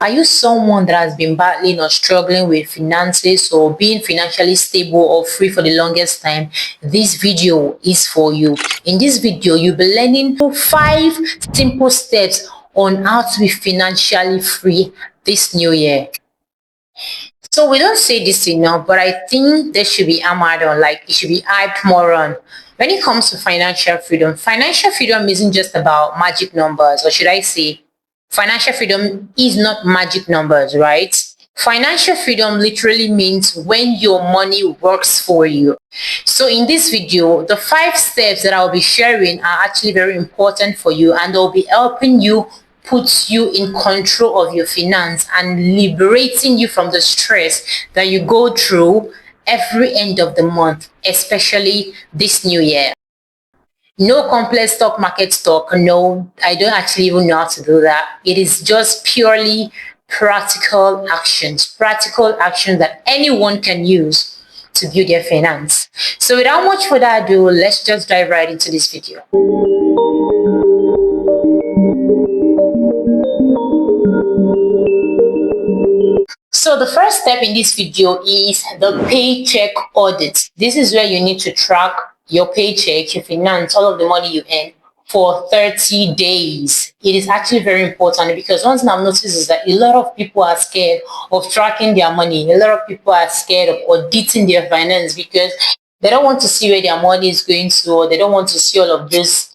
Are you someone that has been battling or struggling with finances or being financially stable or free for the longest time? This video is for you. In this video, you'll be learning 5 simple steps on how to be financially free this new year. So we don't say this enough, but I think there should be hammered on, like it should be hyped more on. When it comes to financial freedom isn't just about magic numbers, or should I say, financial freedom is not magic numbers, right? Financial freedom literally means when your money works for you. So in this video, the 5 steps that I'll be sharing are actually very important for you, and they'll be helping you, puts you in control of your finance and liberating you from the stress that you go through every end of the month, especially this new year. No complex stock market talk. No, I don't actually even know how to do that. It is just purely practical actions that anyone can use to build their finance. So without much further ado, let's just dive right into this video. So the first step in this video is the paycheck audit. This is where you need to track your paycheck, your finance, all of the money you earn for 30 days. It is actually very important because one thing I've noticed is that a lot of people are scared of tracking their money. A lot of people are scared of auditing their finance because they don't want to see where their money is going to, or they don't want to see all of this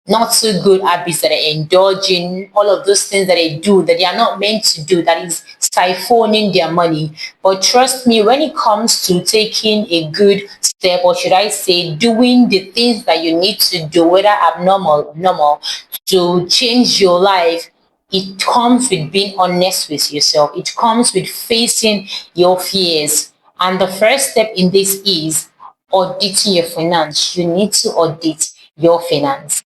not so good habits that they indulge in, all of those things that they do that they are not meant to do, that is siphoning their money. But trust me, when it comes to taking a good step, or should I say, doing the things that you need to do, whether abnormal or normal, to change your life, it comes with being honest with yourself. It comes with facing your fears. And the first step in this is auditing your finance. You need to audit your finance.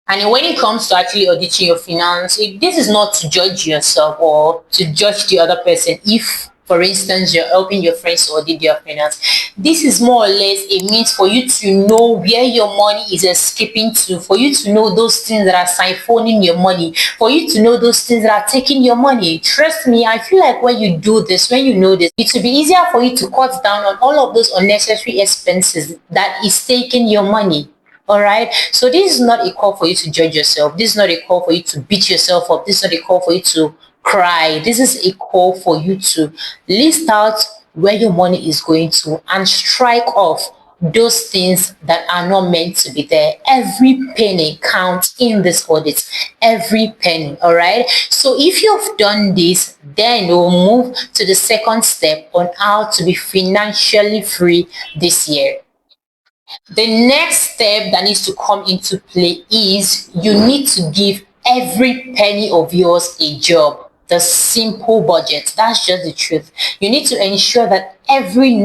And when it comes to actually auditing your finance, this is not to judge yourself or to judge the other person. If, for instance, you're helping your friends to audit their finance, this is more or less a means for you to know where your money is escaping to, for you to know those things that are siphoning your money, for you to know those things that are taking your money. Trust me, I feel like when you do this, when you know this, it will be easier for you to cut down on all of those unnecessary expenses that is taking your money. All right. So this is not a call for you to judge yourself. This is not a call for you to beat yourself up. This is not a call for you to cry. This is a call for you to list out where your money is going to and strike off those things that are not meant to be there. Every penny counts in this audit. Every penny. All right. So if you've done this, then we'll move to the second step on how to be financially free this year. The next step that needs to come into play is you need to give every penny of yours a job. The simple budget. That's just the truth. You need to ensure that every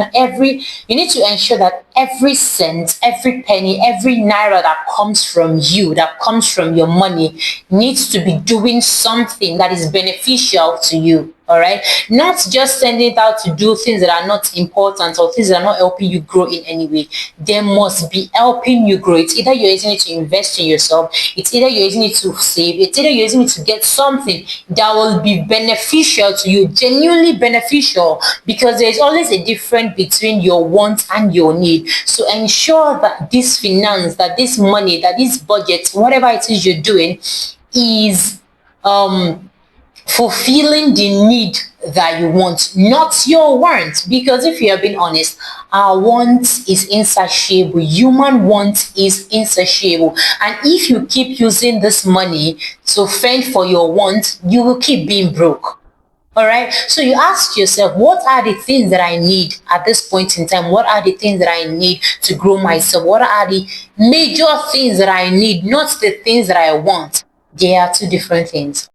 cent, every penny, every naira that comes from you, that comes from your money, needs to be doing something that is beneficial to you. All right, not just sending it out to do things that are not important or things that are not helping you grow in any way. They must be helping you grow. It's either you're using it to invest in yourself, it's either you're using it to save, it's either you're using it to get something that will be beneficial to you, genuinely beneficial, because there's always a difference between your want and your need. So ensure that this finance, that this money, that this budget, whatever it is you're doing, is fulfilling the need that you want, not your want. Because if you have been honest, our want is insatiable. Human want is insatiable. And if you keep using this money to fend for your want, you will keep being broke. All right. So you ask yourself, what are the things that I need at this point in time? What are the things that I need to grow myself? What are the major things that I need, not the things that I want? They are two different things.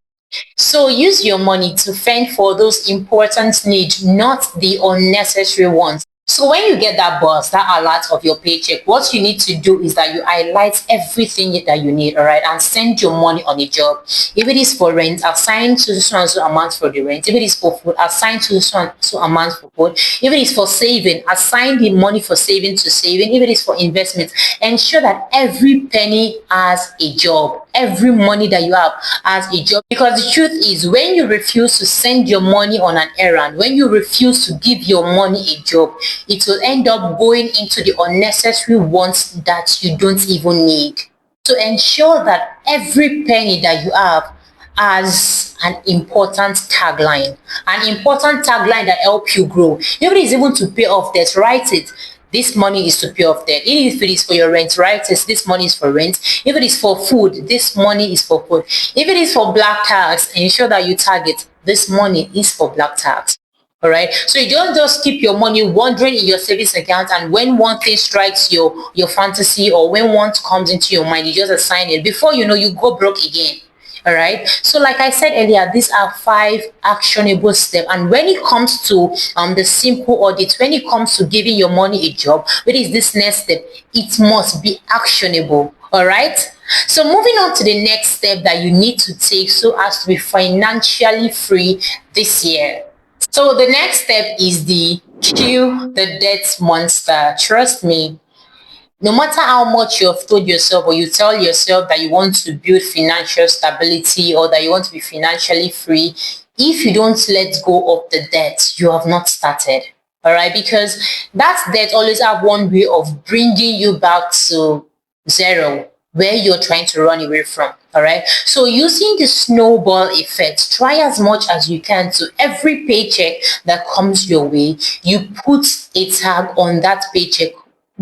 So use your money to fend for those important needs, not the unnecessary ones. So when you get that buzz, that alert of your paycheck, what you need to do is that you highlight everything that you need, all right, and send your money on a job. If it is for rent, assign to this one so amount for the rent. If it is for food, assign to this one so amount for food. If it is for saving, assign the money for saving to saving. If it is for investment, ensure that every penny has a job. every money that you have as a job. Because the truth is, when you refuse to send your money on an errand, when you refuse to give your money a job, it will end up going into the unnecessary wants that you don't even need. To ensure that every penny that you have has an important tagline, that help you grow. If it is even to pay off debt, write it. This money is to pay off debt. If it is for your rent, write it. This money is for rent. If it is for food, this money is for food. If it is for black tax, ensure that you target this money is for black tax. All right. So you don't just keep your money wandering in your savings account, and when one thing strikes your fantasy, or when one comes into your mind, you just assign it. Before you know, you go broke again. All right. So like I said earlier, these are 5 actionable steps. And when it comes to the simple audit, when it comes to giving your money a job, what is this next step? It must be actionable. All right. So moving on to the next step that you need to take so as to be financially free this year. So the next step is the kill the debt monster. Trust me, no matter how much you have told yourself, or you tell yourself that you want to build financial stability, or that you want to be financially free, if you don't let go of the debt, you have not started. All right, because that debt always have one way of bringing you back to zero, where you're trying to run away from. All right. So using the snowball effect, try as much as you can to every paycheck that comes your way, you put a tag on that paycheck.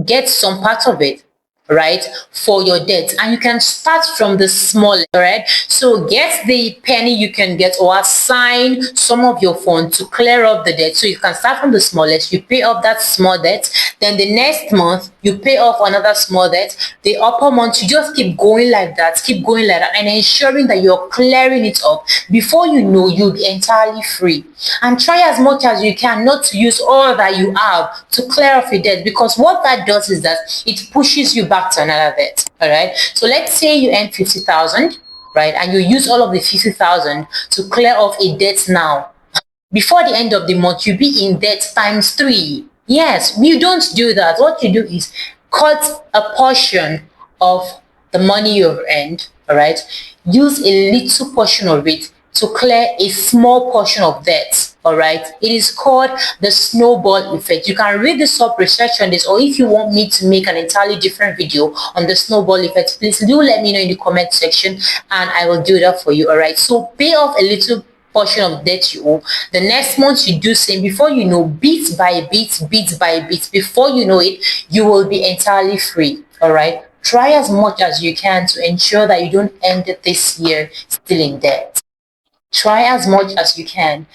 Get some part of it, right, for your debt. And you can start from the small, all right? So get the penny you can get, or assign some of your funds to clear up the debt. So you can start from the smallest, you pay off that small debt, then the next month you pay off another small debt, the upper month you just keep going like that, and ensuring that you're clearing it up. Before you know, you'll be entirely free. And try as much as you can not to use all that you have to clear off your debt, because what that does is that it pushes you back to another debt. All right. So let's say you earn 50,000, right, and you use all of the 50,000 to clear off a debt now. Before the end of the month, you'll be in debt times 3. Yes, you don't do that. What you do is cut a portion of the money you've earned. All right. Use a little portion of it to clear a small portion of debt. All right. It is called the snowball effect. You can read this up, research on this, or if you want me to make an entirely different video on the snowball effect, please do let me know in the comment section and I will do that for you. All right. So pay off a little portion of debt you owe. The next month you do same. Before you know, bit by bit, before you know it, you will be entirely free. All right. Try as much as you can to ensure that you don't end this year still in debt. Try as much as you can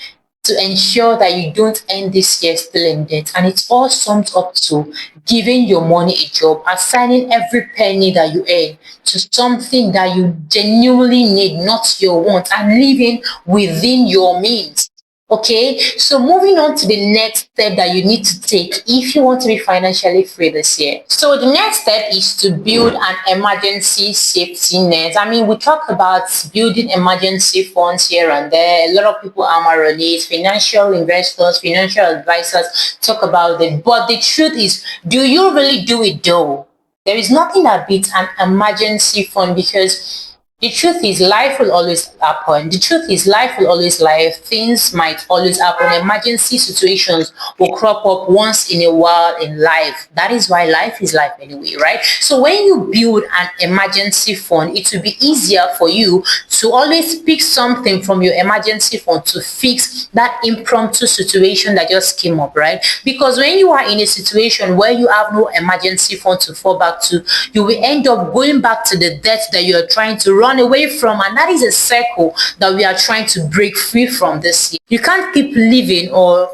to ensure that you don't end this year still in debt. And it's all summed up to giving your money a job, assigning every penny that you earn to something that you genuinely need, not your want, and living within your means. Okay, so moving on to the next step that you need to take if you want to be financially free this year. So the next step is to build an emergency safety net. I mean, we talk about building emergency funds here and there. A lot of people are on it. Financial investors, financial advisors talk about it. But the truth is, do you really do it though? There is nothing that beats an emergency fund, because the truth is, life will always happen. Things might always happen. Emergency situations will crop up once in a while in life. That is why life is life anyway, right? So when you build an emergency fund, it will be easier for you to always pick something from your emergency fund to fix that impromptu situation that just came up, right? Because when you are in a situation where you have no emergency fund to fall back to, you will end up going back to the debt that you are trying to run away from, and that is a circle that we are trying to break free from this year. You can't keep living or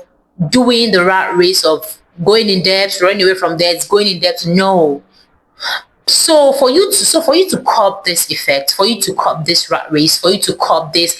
doing the rat race of going in debt, running away from debt, going in debt. No. So for you to curb this effect, for you to curb this rat race, for you to curb this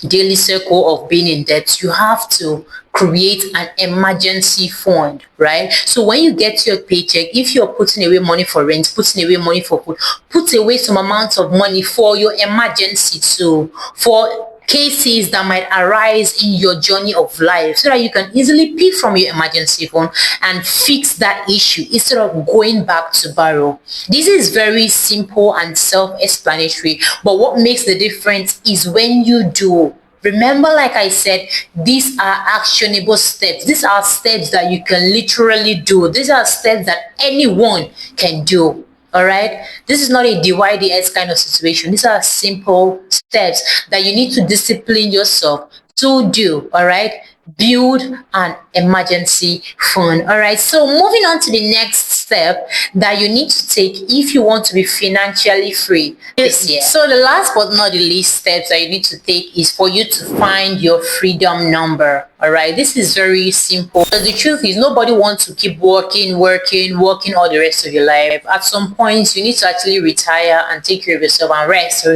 daily circle of being in debt, you have to create an emergency fund, right? So when you get your paycheck, if you're putting away money for rent, putting away money for food, put away some amount of money for your emergency too, for cases that might arise in your journey of life, so that you can easily pick from your emergency fund and fix that issue instead of going back to borrow. This is very simple and self-explanatory, but what makes the difference is when you do. Remember, like I said, these are actionable steps. These are steps that you can literally do. These are steps that anyone can do. All right. This is not a DYDS kind of situation. These are simple steps that you need to discipline yourself to do. All right. Build an emergency fund. All right. So moving on to the next step that you need to take if you want to be financially free this year. So the last but not the least steps that you need to take is for you to find your freedom number. All right. This is very simple. But the truth is, nobody wants to keep working all the rest of your life. At some point, you need to actually retire and take care of yourself and rest. So,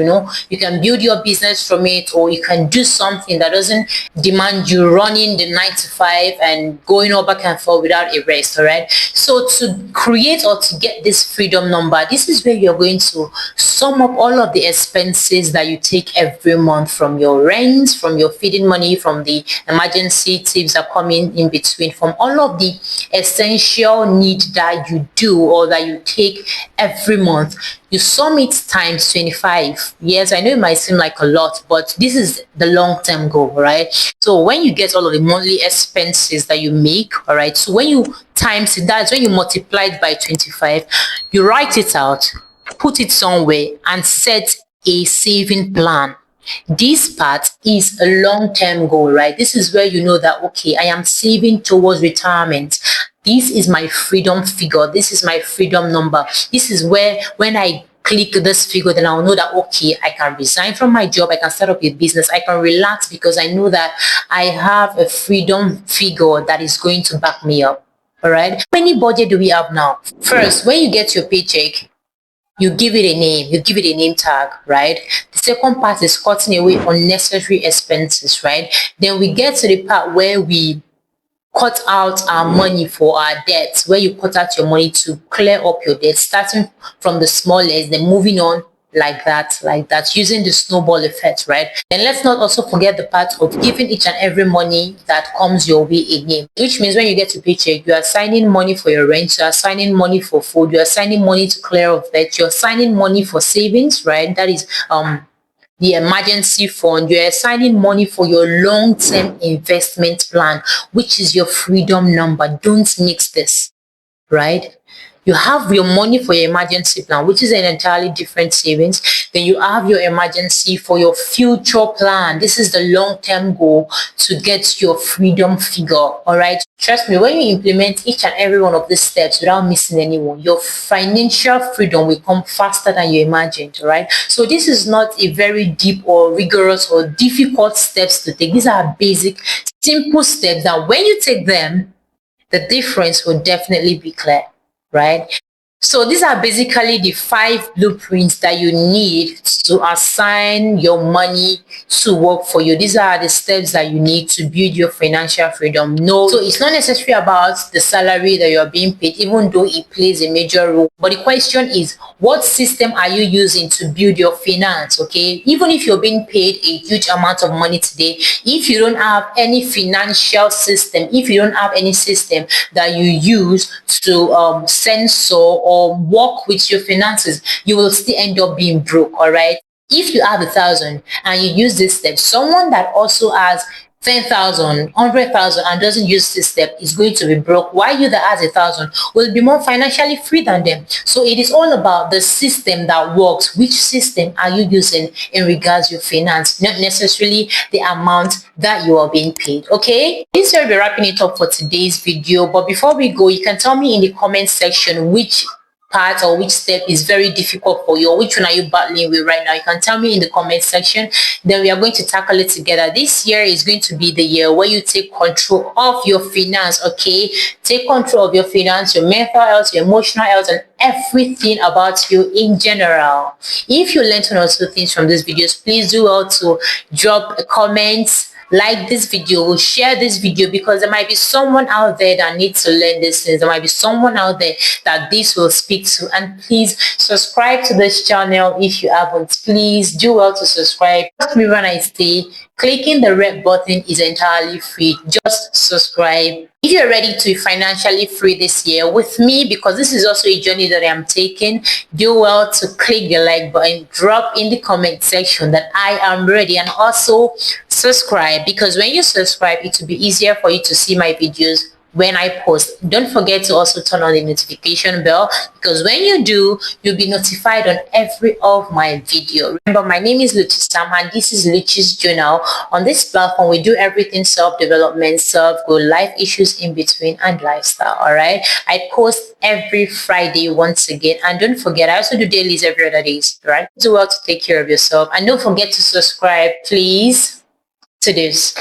you can build your business from it, or you can do something that doesn't demand you running the 9 to 5 and going all back and forth without a rest. All right. So to create or to get this freedom number, this is where you're going to sum up all of the expenses that you take every month, from your rent, from your feeding money, from the emergency tips that come in between, from all of the essential need that you do or that you take every month. You sum it times 25. Yes, I know it might seem like a lot, but this is the long-term goal, right? So when you get all of the monthly expenses that you make, all right, so when you times it, that's when you multiply it by 25, you write it out, put it somewhere, and set a saving plan. This part is a long-term goal, right? This is where you know that, okay, I am saving towards retirement. This is my freedom figure. This is my freedom number. This is where, when I click this figure, then I'll know that, okay, I can resign from my job. I can start up a business. I can relax because I know that I have a freedom figure that is going to back me up. All right. How many budget do we have now? First, when you get your paycheck, you give it a name, you give it a name tag, right? The second part is cutting away unnecessary expenses, right? Then we get to the part where we cut out our money for our debts, where you cut out your money to clear up your debt, starting from the smallest, then moving on like that, using the snowball effect, right? Then let's not also forget the part of giving each and every money that comes your way a name, which means when you get to paycheck, you are assigning money for your rent, you are assigning money for food, you are assigning money to clear off debt, you're assigning money for savings, right? That is the emergency fund. You're assigning money for your long-term investment plan, which is your freedom number. Don't mix this, right? You have your money for your emergency plan, which is an entirely different savings. Then you have your emergency for your future plan. This is the long-term goal to get your freedom figure. All right. Trust me, when you implement each and every one of these steps without missing anyone, your financial freedom will come faster than you imagined. All right. So this is not a very deep or rigorous or difficult steps to take. These are basic, simple steps that when you take them, the difference will definitely be clear. Right? So these are basically the 5 blueprints that you need to assign your money to work for you. These are the steps that you need to build your financial freedom. No, so it's not necessarily about the salary that you're being paid, even though it plays a major role. But the question is, what system are you using to build your finance? Okay, even if you're being paid a huge amount of money today, if you don't have any financial system, if you don't have any system that you use to censor or work with your finances, you will still end up being broke. All right. If you have 1,000 and you use this step, someone that also has 10,000, 100,000 and doesn't use this step is going to be broke, while you that has 1,000 will be more financially free than them. So it is all about the system that works. Which system are you using in regards to your finance, not necessarily the amount that you are being paid. Okay, this will be wrapping it up for today's video, but before we go, you can tell me in the comment section which part or which step is very difficult for you, or which one are you battling with right now. You can tell me in the comment section, then we are going to tackle it together. This year is going to be the year where you take control of your finance. Okay, take control of your finance, your mental health, your emotional health, and everything about you in general. If you learned one or two things from these videos, please do well to drop a comment, like this video, share this video, because there might be someone out there that needs to learn these things. There might be someone out there that this will speak to. And please subscribe to this channel if you haven't. Please do well to subscribe. Trust me when I say clicking the red button is entirely free. Just subscribe. If you're ready to be financially free this year with me, because this is also a journey that I'm taking, do well to click the like button, drop in the comment section that I am ready, and also subscribe, because when you subscribe, it will be easier for you to see my videos when I post. Don't forget to also turn on the notification bell, because when you do, you'll be notified on every of my video. Remember, my name is luchisam and this is Luchi's Journal. On this platform, we do everything self-development, self-growth, life issues in between, and lifestyle. All right, I post every Friday once again, and don't forget, I also do dailies every other day. Right, do well to take care of yourself, and don't forget to subscribe, please, to this.